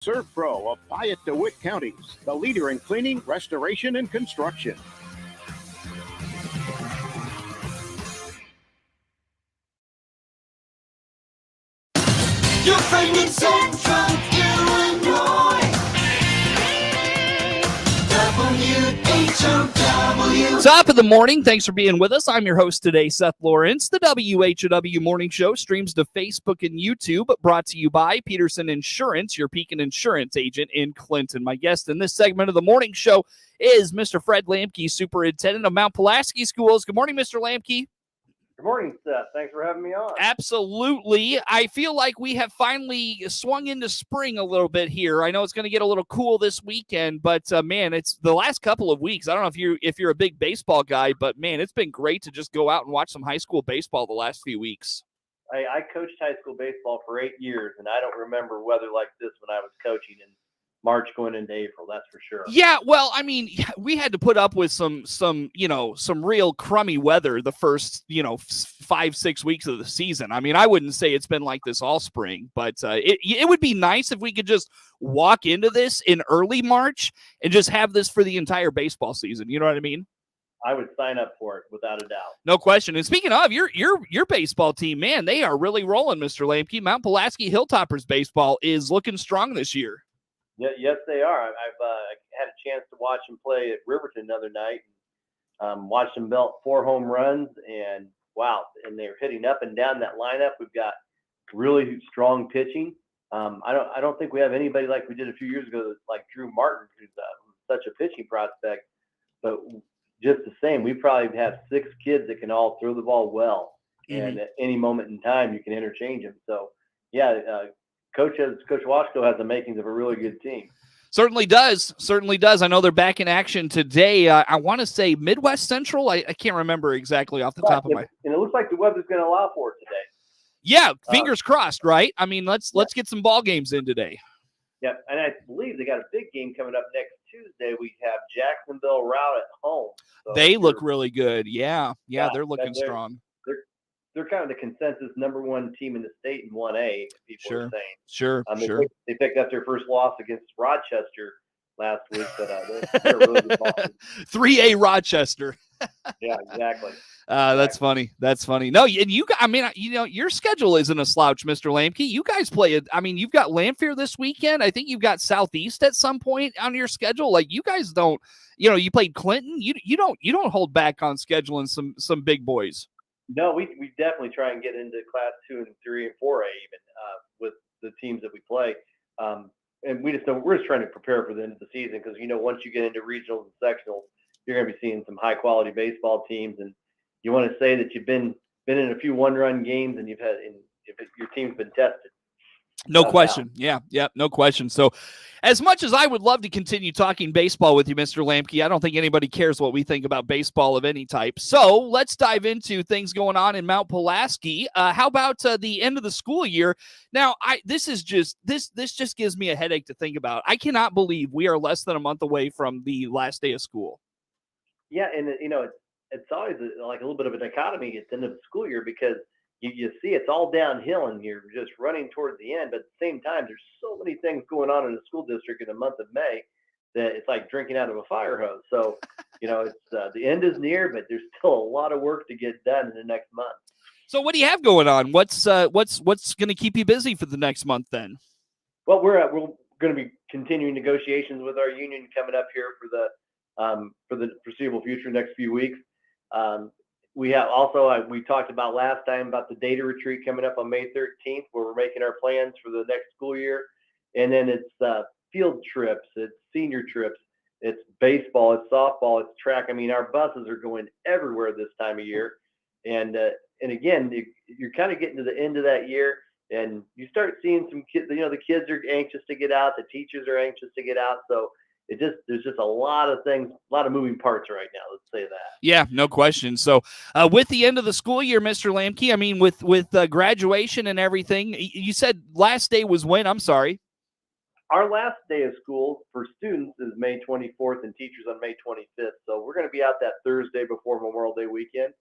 Surf Pro of Piatt DeWitt counties, the leader in cleaning, restoration, and construction. Your friend in Central Illinois. WHOW. Top of the morning. Thanks for being with us. I'm your host today, Seth Lawrence. The WHOW Morning Show streams to Facebook and YouTube, brought to you by Peterson Insurance, your Pekin Insurance agent in Clinton. My guest in this segment of the morning show is Mr. Fred Lamkey, Superintendent of Mount Pulaski Schools. Good morning, Mr. Lamkey. Good morning, Seth. Thanks for having me on. Absolutely. I feel like we have finally swung into spring a little bit here. I know it's going to get a little cool this weekend, but man, it's the last couple of weeks. I don't know if you're a big baseball guy, but man, it's been great to just go out and watch some high school baseball the last few weeks. I coached high school baseball for 8 years, and I don't remember weather like this when I was coaching in March going into April. That's for sure. Yeah, well, I mean, we had to put up with some real crummy weather the first 5-6 weeks of the season. I mean, I wouldn't say it's been like this all spring, but it would be nice if we could just walk into this in early March and just have this for the entire baseball season. You know what I mean? I would sign up for it without a doubt. No question. And speaking of your baseball team, man, they are really rolling, Mr. Lamkey. Mount Pulaski Hilltoppers baseball is looking strong this year. Yeah, yes, they are. I've had a chance to watch them play at Riverton the other night. Watched them belt 4 home runs, and wow, and they're hitting up and down that lineup. We've got really strong pitching. I don't think we have anybody like we did a few years ago, like Drew Martin, who's such a pitching prospect. But just the same, we probably have 6 kids that can all throw the ball well, and at any moment in time you can interchange them. So yeah. Coach Washko has the makings of a really good team. Certainly does. I know they're back in action today. I want to say Midwest Central. I can't remember exactly off the top of my. And it looks like the weather's going to allow for it today. Yeah, fingers crossed, right? I mean, let's get some ball games in today. Yeah, and I believe they got a big game coming up next Tuesday. We have Jacksonville Route at home. So they look really good. Yeah, they're looking strong. They're kind of the consensus number 1 team in the state in 1A. People are saying. Sure. They picked up their first loss against Rochester last week, but they're really good ball. 3A Rochester. Yeah, exactly. That's funny. No, and your schedule isn't a slouch, Mr. Lamkey. You guys play it. I mean, you've got Lanphier this weekend. I think you've got Southeast at some point on your schedule. Like you guys don't. You played Clinton. You don't hold back on scheduling some big boys. No, we definitely try and get into Class 2 and 3 and 4A even with the teams that we play. And we're just trying to prepare for the end of the season because, once you get into regionals and sectionals, you're going to be seeing some high-quality baseball teams. And you want to say that you've been in a few one-run games and your team's been tested. No question. Yeah, no question. So as much as I would love to continue talking baseball with you, Mr. Lamkey, I don't think anybody cares what we think about baseball of any type. So let's dive into things going on in Mount Pulaski. How about the end of the school year? Now, this just gives me a headache to think about. I cannot believe we are less than a month away from the last day of school. Yeah, and it's always like a little bit of a dichotomy at the end of the school year because you see it's all downhill and you're just running towards the end. But at the same time, there's so many things going on in the school district in the month of May that it's like drinking out of a fire hose. So, it's the end is near, but there's still a lot of work to get done in the next month. So what do you have going on? What's going to keep you busy for the next month then? Well, we're going to be continuing negotiations with our union coming up here for the foreseeable future, next few weeks. We have also, we talked about last time about the data retreat coming up on May 13th, where we're making our plans for the next school year. And then it's field trips, it's senior trips, it's baseball, it's softball, it's track. I mean, our buses are going everywhere this time of year. And again, you're kind of getting to the end of that year and you start seeing some kids, the kids are anxious to get out, the teachers are anxious to get out. So there's just a lot of things, a lot of moving parts right now. Let's say that. Yeah, no question. So with the end of the school year, Mr. Lamkey, I mean, with graduation and everything, you said last day was when? I'm sorry. Our last day of school for students is May 24th and teachers on May 25th. So we're going to be out that Thursday before Memorial Day weekend.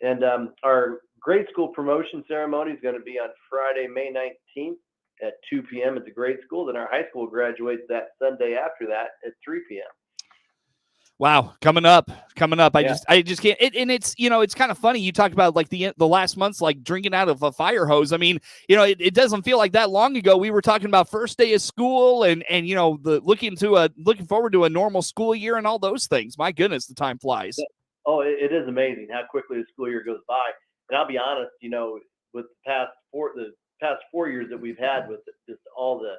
And our grade school promotion ceremony is going to be on Friday, May 19th. at 2 p.m. at the grade school. Then our high school graduates that Sunday after that at 3 p.m. Wow, coming up. Yeah. I just can't. And it's, it's kind of funny. You talked about like the last months, like drinking out of a fire hose. I mean, it doesn't feel like that long ago. We were talking about first day of school and the looking forward to a normal school year and all those things. My goodness, the time flies. Yeah. Oh, it is amazing how quickly the school year goes by. And I'll be honest, with the past 4 years that we've had with just all the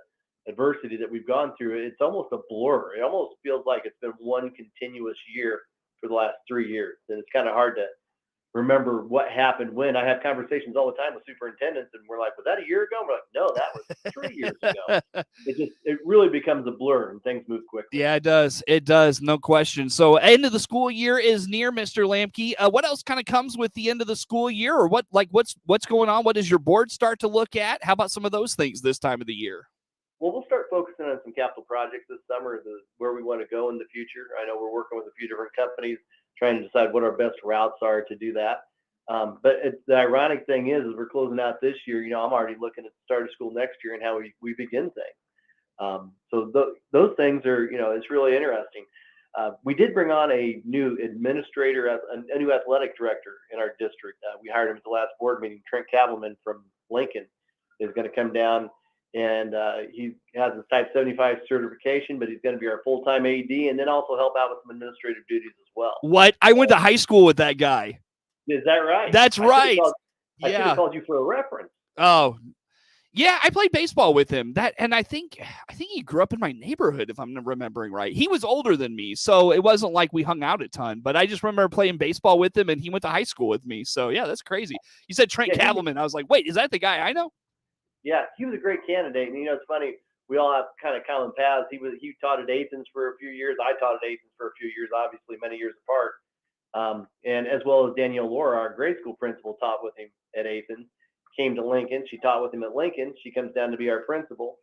adversity that we've gone through, it's almost a blur. It almost feels like it's been one continuous year for the last 3 years. And it's kind of hard to remember what happened when. I have conversations all the time with superintendents, and we're like, was that a year ago? We're like, no, that was 3 years ago. It really becomes a blur and things move quickly. Yeah, it does. It does. No question. So end of the school year is near, Mr. Lamkey. What else kind of comes with the end of the school year, or what's going on? What does your board start to look at? How about some of those things this time of the year? Well, we'll start focusing on some capital projects this summer, where we want to go in the future. I know we're working with a few different companies trying to decide what our best routes are to do that. But the ironic thing is we're closing out this year. I'm already looking at the start of school next year and how we begin things. So those things are, it's really interesting. We did bring on a new administrator, a new athletic director in our district. We hired him at the last board meeting. Trent Kavelman from Lincoln is going to come down. And he has his Type 75 certification, but he's going to be our full-time AD and then also help out with some administrative duties as well. What? I went to high school with that guy. Is that right? That's right. I should have called you for a reference. Oh, yeah. I played baseball with him. And I think he grew up in my neighborhood, if I'm remembering right. He was older than me, so it wasn't like we hung out a ton. But I just remember playing baseball with him, and he went to high school with me. So yeah, that's crazy. You said Trent Kavelman. I was like, wait, is that the guy I know? Yeah, he was a great candidate. And, it's funny. We all have kind of common paths. He taught at Athens for a few years. I taught at Athens for a few years, obviously many years apart. And as well as Danielle Laura, our grade school principal, taught with him at Athens, came to Lincoln. She taught with him at Lincoln. She comes down to be our principal.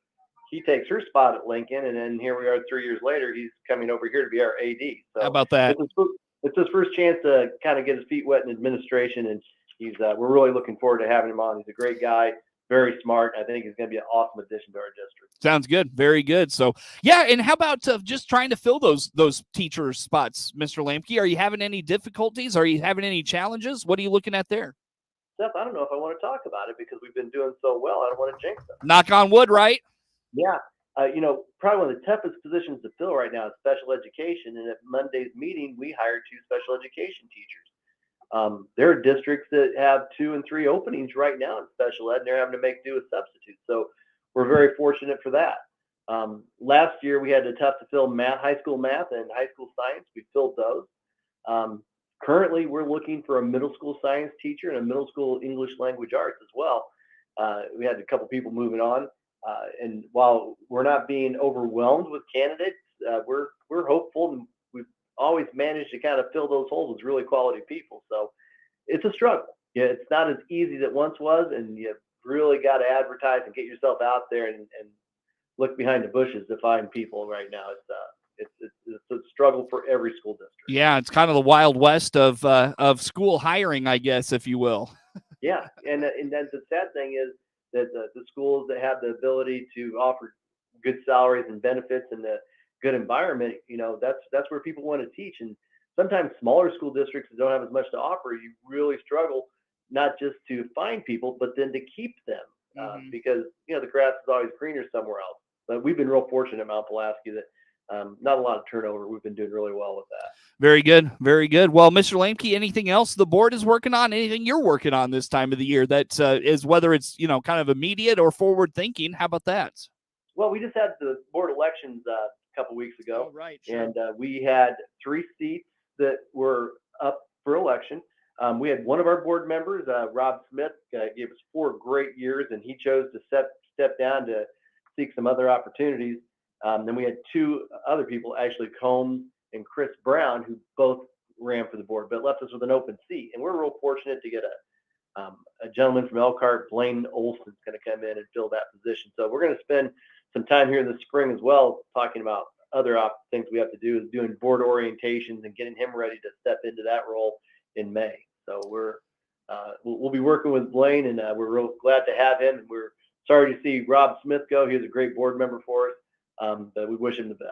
He takes her spot at Lincoln. And then here we are 3 years later, he's coming over here to be our AD. So how about that? It's his first chance to kind of get his feet wet in administration. And we're really looking forward to having him on. He's a great guy. Very smart. I think he's going to be an awesome addition to our district. Sounds good. Very good. So, yeah. And how about just trying to fill those teacher spots, Mr. Lamkey? Are you having any difficulties? Are you having any challenges? What are you looking at there? Seth, I don't know if I want to talk about it because we've been doing so well. I don't want to jinx them. Knock on wood, right? Yeah. Probably one of the toughest positions to fill right now is special education. And at Monday's meeting, we hired 2 special education teachers. There are districts that have 2 and 3 openings right now in special ed, and they're having to make do with substitutes. So we're very fortunate for that. Last year, we had a tough to fill high school math and high school science. We filled those. Currently, we're looking for a middle school science teacher and a middle school English language arts as well. We had a couple people moving on. And while we're not being overwhelmed with candidates, we're hopeful, and we've always managed to kind of fill those holes with really quality people. So it's a struggle. Yeah, it's not as easy as it once was, and you really got to advertise and get yourself out there and look behind the bushes to find people right now. It's a struggle for every school district. Yeah, it's kind of the Wild West of school hiring, I guess, if you will. Yeah, and then the sad thing is that the schools that have the ability to offer good salaries and benefits and the good environment, that's where people want to teach. And sometimes smaller school districts that don't have as much to offer, you really struggle not just to find people, but then to keep them because the grass is always greener somewhere else. But we've been real fortunate at Mount Pulaski that not a lot of turnover. We've been doing really well with that. Very good. Very good. Well, Mr. Lamkey, anything else the board is working on? Anything you're working on this time of the year that is, whether it's kind of immediate or forward thinking? How about that? Well, we just had the board elections couple weeks ago. Oh, right. Sure. And we had 3 seats that were up for election. We had one of our board members, Rob Smith, gave us 4 great years, and he chose to step down to seek some other opportunities. Then we had 2 other people, Ashley Combs and Chris Brown, who both ran for the board, but left us with an open seat. And we're real fortunate to get a gentleman from Elkhart, Blaine Olson's going to come in and fill that position. So we're going to spend some time here in the spring as well talking about other things we have to do, is doing board orientations and getting him ready to step into that role in May. So we'll be working with Blaine, and we're real glad to have him. And we're sorry to see Rob Smith go. He was a great board member for us, but we wish him the best.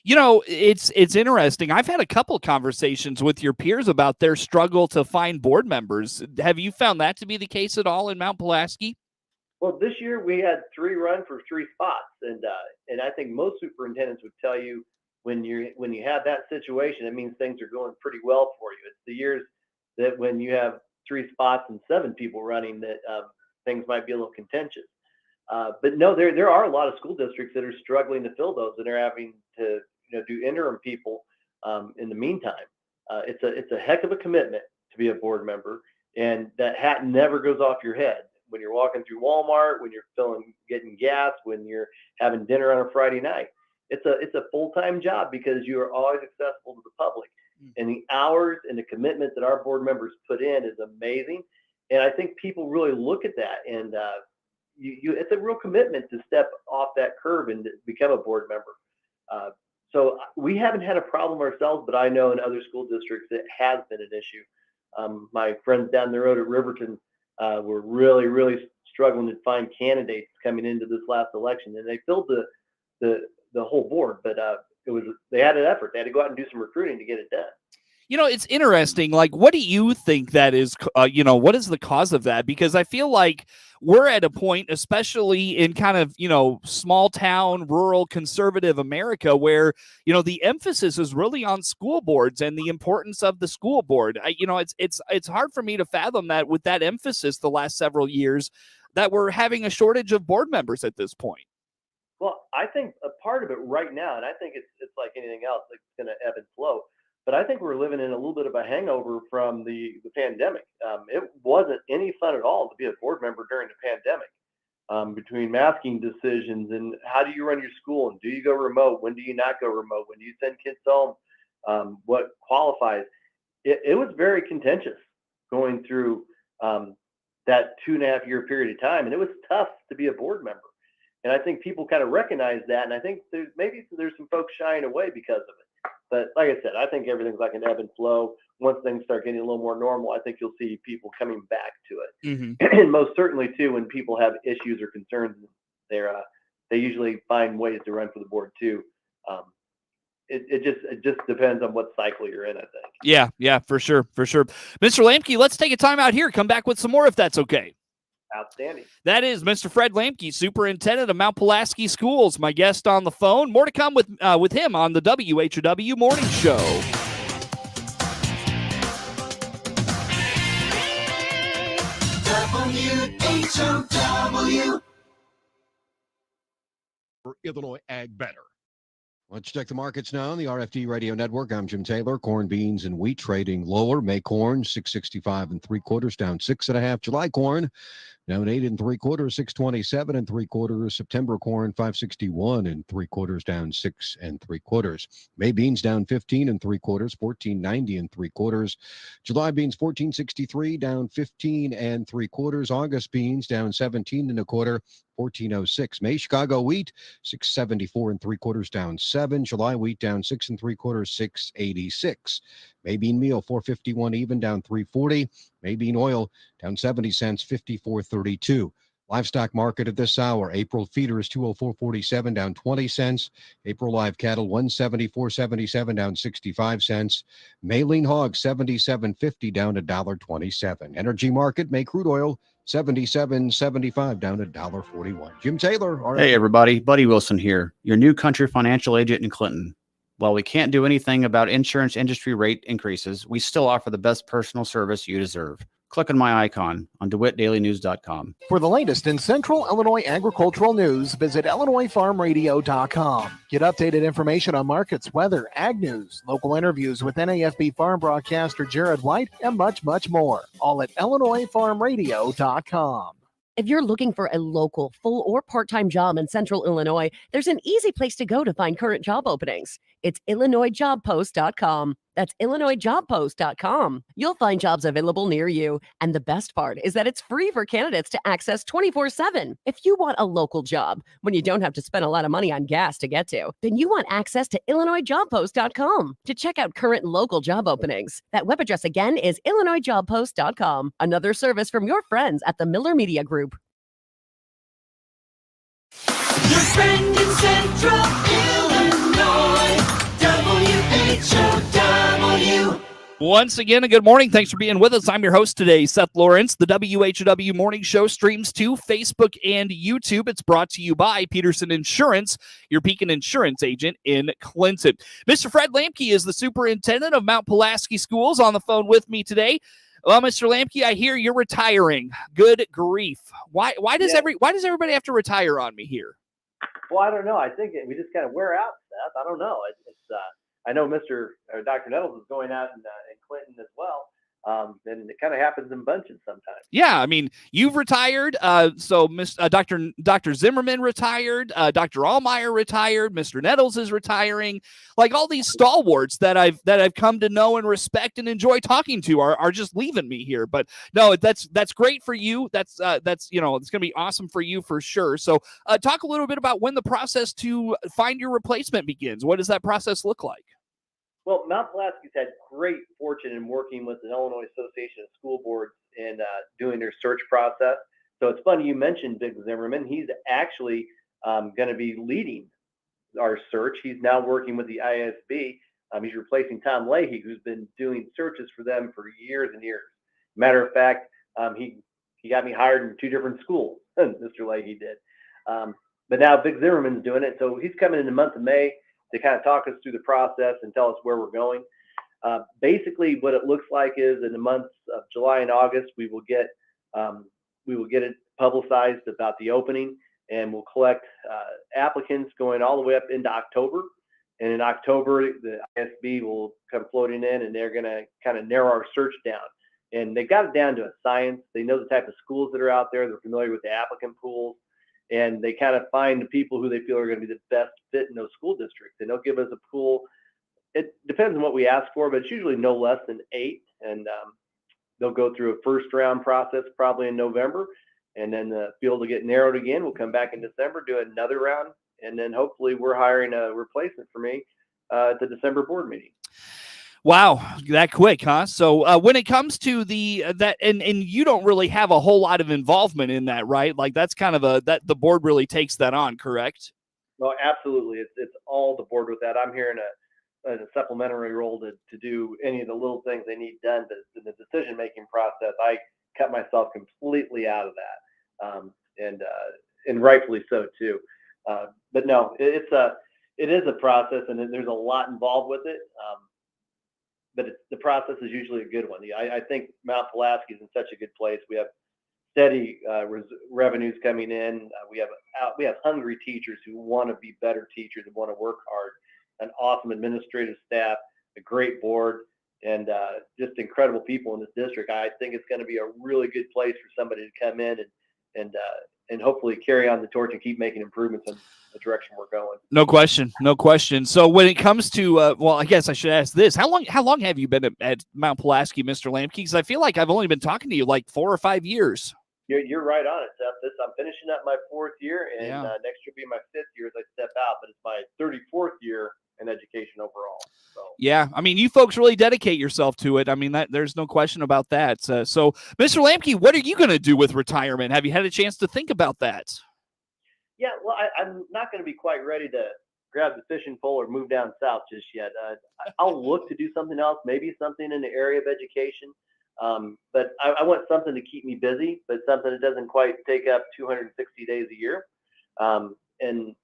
You know, it's interesting. I've had a couple conversations with your peers about their struggle to find board members. Have you found that to be the case at all in Mount Pulaski? Well, this year we had 3 run for 3 spots, and I think most superintendents would tell you when you have that situation, it means things are going pretty well for you. It's the years that when you have 3 spots and 7 people running that things might be a little contentious. But no, there are a lot of school districts that are struggling to fill those, and they're having to do interim people in the meantime. It's a heck of a commitment to be a board member, and that hat never goes off your head. When you're walking through Walmart, when you're getting gas, when you're having dinner on a Friday night, it's a full-time job because you are always accessible to the public. And the hours and the commitment that our board members put in is amazing. And I think people really look at that, and it's a real commitment to step off that curve and become a board member. So we haven't had a problem ourselves, but I know in other school districts it has been an issue. My friends down the road at Riverton were really, really struggling to find candidates coming into this last election, and they filled the whole board, but they had an effort. They had to go out and do some recruiting to get it done. You know, it's interesting. Like, what do you think that is, what is the cause of that? Because I feel like we're at a point, especially in kind of, small town, rural, conservative America, where, the emphasis is really on school boards and the importance of the school board. It's hard for me to fathom that with that emphasis the last several years that we're having a shortage of board members at this point. Well, I think a part of it right now, and I think it's like anything else, it's going to ebb and flow. But I think we're living in a little bit of a hangover from the pandemic. It wasn't any fun at all to be a board member during the pandemic. Between masking decisions and how do you run your school, and do you go remote? When do you not go remote? When do you send kids home? What qualifies? It was very contentious going through that 2.5-year period of time, and it was tough to be a board member. And I think people kind of recognize that, and I think there's some folks shying away because of it. But like I said, I think everything's like an ebb and flow. Once things start getting a little more normal, I think you'll see people coming back to it. Mm-hmm. And most certainly, too, when people have issues or concerns, they usually find ways to run for the board, too. It just depends on what cycle you're in, I think. Yeah, for sure. Mr. Lamkey, let's take a time out here. Come back with some more if that's okay. Outstanding. That is Mr. Fred Lamkey, superintendent of Mount Pulaski Schools, my guest on the phone. More to come with him on the WHOW Morning Show. WHOW. For Illinois Ag Better. Let's check the markets now on the RFD Radio Network. I'm Jim Taylor. Corn, beans, and wheat trading lower. May corn 6.65 3/4, down 6.5. July corn down 8 3/4, 6.27 3/4. September corn 5.61 3/4, down 6 3/4. May beans down 15 3/4, 14.90 3/4. July beans 14.63, down 15 3/4. August beans down 17 1/4. 14.06. May Chicago wheat 6.74 3/4, down 7. July wheat down 6 3/4, 6.86. May bean meal 4.51 even, down 3.40. May bean oil down 70 cents, 54.32. Livestock market at this hour. April feeders 204.47, down 20 cents. April live cattle 174.77, down 65 cents. May lean hog 77.50, down $1.27. Energy market. May crude oil 77.75, down $1.41. Jim Taylor. Hey, everybody. Buddy Wilson here, your new country financial agent in Clinton. While we can't do anything about insurance industry rate increases, we still offer the best personal service you deserve. Click on my icon on DeWittDailyNews.com. For the latest in Central Illinois agricultural news, visit IllinoisFarmRadio.com. Get updated information on markets, weather, ag news, local interviews with NAFB farm broadcaster Jared White, and much, much more. All at IllinoisFarmRadio.com. If you're looking for a local, full or part-time job in Central Illinois, there's an easy place to go to find current job openings. It's IllinoisJobPost.com. That's IllinoisJobPost.com. You'll find jobs available near you. And the best part is that it's free for candidates to access 24/7. If you want a local job when you don't have to spend a lot of money on gas to get to, then you want access to IllinoisJobPost.com to check out current local job openings. That web address again is IllinoisJobPost.com. Another service from your friends at the Miller Media Group. Your friend in Central Illinois, WHOW. Once again, a good morning. Thanks for being with us. I'm your host today, Seth Lawrence. The WHOW Morning Show streams to Facebook and YouTube. It's brought to you by Peterson Insurance, your Pekin insurance agent in Clinton. Mr. Fred Lamkey is the superintendent of Mount Pulaski Schools on the phone with me today. Well, Mr. Lamkey, I hear you're retiring. Good grief. Why does everybody have to retire on me here? Well, I don't know. I think we just kind of wear out, Seth. I don't know. I know Dr. Nettles is going out in Clinton as well. And it kind of happens in bunches sometimes. Yeah, I mean, you've retired. So Dr. Zimmerman retired. Dr. Allmeyer retired. Mr. Nettles is retiring. Like all these stalwarts that I've come to know and respect and enjoy talking to are just leaving me here. But no, that's great for you. That's it's gonna be awesome for you for sure. So talk a little bit about when the process to find your replacement begins. What does that process look like? Well, Mount Pulaski's had great fortune in working with the Illinois Association of School Boards and doing their search process. So it's funny you mentioned Big Zimmerman. He's actually going to be leading our search. He's now working with the ISB. He's replacing Tom Leahy, who's been doing searches for them for years and years. Matter of fact, he got me hired in 2 different schools. Mr. Leahy did. But now Big Zimmerman's doing it. So he's coming in the month of May to kind of talk us through the process and tell us where we're going. Basically, what it looks like is in the months of July and August, we will get it publicized about the opening, and we'll collect applicants going all the way up into October. And in October, the ISB will come floating in, and they're going to kind of narrow our search down. And they got it down to a science. They know the type of schools that are out there. They're familiar with the applicant pools. And they kind of find the people who they feel are going to be the best fit in those school districts. And they'll give us a pool. It depends on what we ask for, but it's usually no less than 8. And they'll go through a first round process probably in November. And then the field will get narrowed again. We'll come back in December, do another round. And then hopefully we're hiring a replacement for me at the December board meeting. Wow, that quick, huh? So when it comes to that, and you don't really have a whole lot of involvement in that, right? Like that's kind of that the board really takes that on, correct? No, absolutely. It's all the board with that. I'm here in a supplementary role to do any of the little things they need done, but in the decision-making process, I cut myself completely out of that, and rightfully so too. But no, it is a process, and there's a lot involved with it. But the process is usually a good one. I think Mount Pulaski is in such a good place. We have steady revenues coming in. We have hungry teachers who want to be better teachers and want to work hard. An awesome administrative staff, a great board, and just incredible people in this district. I think it's going to be a really good place for somebody to come in and hopefully carry on the torch and keep making improvements in the direction we're going. No question. So when it comes to, well, I guess I should ask this: How long have you been at Mount Pulaski, Mr. Lamkey? Because I feel like I've only been talking to you like 4 or 5 years. You're right on it, Seth. I'm finishing up my 4th year, and next year will be my 5th year as I step out. But it's my 34th year in education overall. So. Yeah, I mean, you folks really dedicate yourself to it. I mean, there's no question about that. So, Mr. Lamkey, what are you going to do with retirement? Have you had a chance to think about that? Yeah, well, I'm not going to be quite ready to grab the fishing pole or move down south just yet. I'll look to do something else, maybe something in the area of education. But I want something to keep me busy, but something that doesn't quite take up 260 days a year. And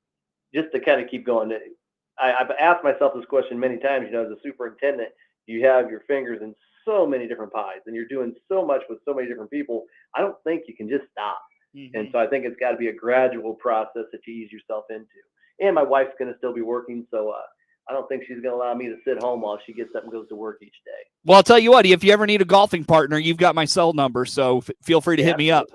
just to kind of keep going. I've asked myself this question many times, as a superintendent, you have your fingers in so many different pies and you're doing so much with so many different people. I don't think you can just stop. Mm-hmm. And so I think it's got to be a gradual process that you ease yourself into. And my wife's going to still be working. So I don't think she's going to allow me to sit home while she gets up and goes to work each day. Well, I'll tell you what, if you ever need a golfing partner, you've got my cell number. So feel free to hit me up.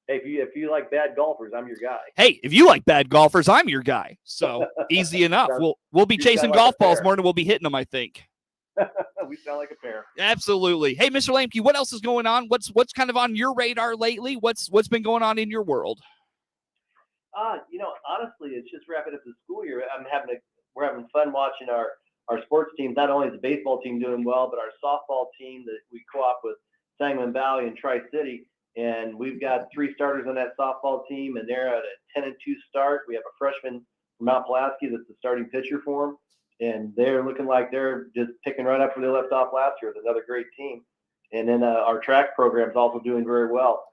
Hey, if you like bad golfers, I'm your guy. Hey, if you like bad golfers, I'm your guy. So easy enough. We'll be chasing golf balls more than we'll be hitting them, I think. We sound like a pair. Absolutely. Hey, Mr. Lamkey, what else is going on? What's kind of on your radar lately? What's been going on in your world? Honestly, it's just wrapping up the school year. We're having fun watching our sports teams. Not only is the baseball team doing well, but our softball team that we co-op with Sangamon Valley and Tri-City. and we've got 3 starters on that softball team, and they're at a 10-2 start. We have a freshman from Mount Pulaski that's the starting pitcher for them, and they're looking like they're just picking right up where they left off last year with another great team. And then our track program is also doing very well.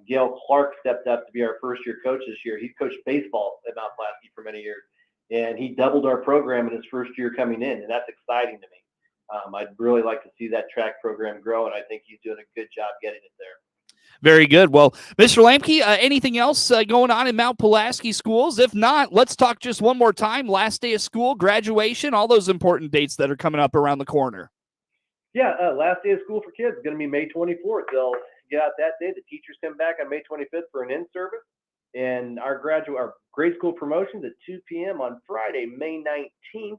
Gail Clark stepped up to be our first-year coach this year. He coached baseball at Mount Pulaski for many years, and he doubled our program in his first year coming in, and that's exciting to me. I'd really like to see that track program grow, and I think he's doing a good job getting it there. Very good. Well, Mr. Lamkey, anything else going on in Mount Pulaski schools? If not, let's talk just one more time. Last day of school, graduation, all those important dates that are coming up around the corner. Yeah, last day of school for kids is going to be May 24th. They'll get out that day. The teachers come back on May 25th for an in-service. And our grade school promotions at 2 p.m. on Friday, May 19th.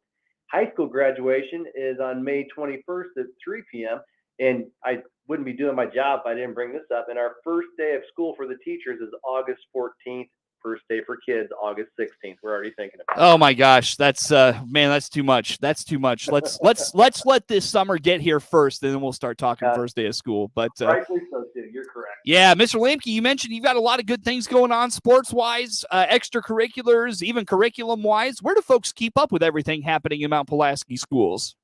High school graduation is on May 21st at 3 p.m. And I wouldn't be doing my job if I didn't bring this up. And our first day of school for the teachers is August 14th. First day for kids, August 16th. We're already thinking about it. Oh my gosh, that's man, that's too much. That's too much. Let's let this summer get here first, and then we'll start talking first day of school. But rightfully so too. You're correct. Yeah, Mr. Lamkey, you mentioned you've got a lot of good things going on, sports-wise, extracurriculars, even curriculum-wise. Where do folks keep up with everything happening in Mount Pulaski schools?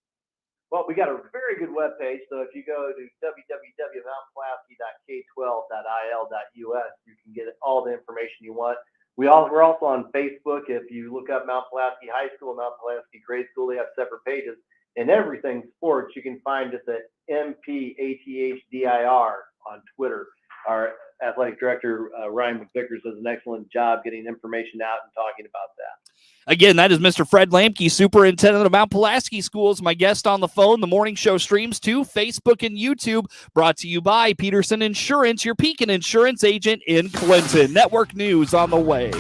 Well, we got a very good webpage. So if you go to www.mountpulaski.k12.il.us, you can get all the information you want. We're also on Facebook. If you look up Mount Pulaski High School, Mount Pulaski Grade School, they have separate pages. And everything sports, you can find us at MPATHDIR on Twitter. Our athletic director, Ryan McVickers, does an excellent job getting information out and talking about that. Again, that is Mr. Fred Lamkey, superintendent of Mount Pulaski Schools, my guest on the phone. The morning show streams to Facebook and YouTube, brought to you by Peterson Insurance, your Pekin Insurance agent in Clinton. Network news on the way.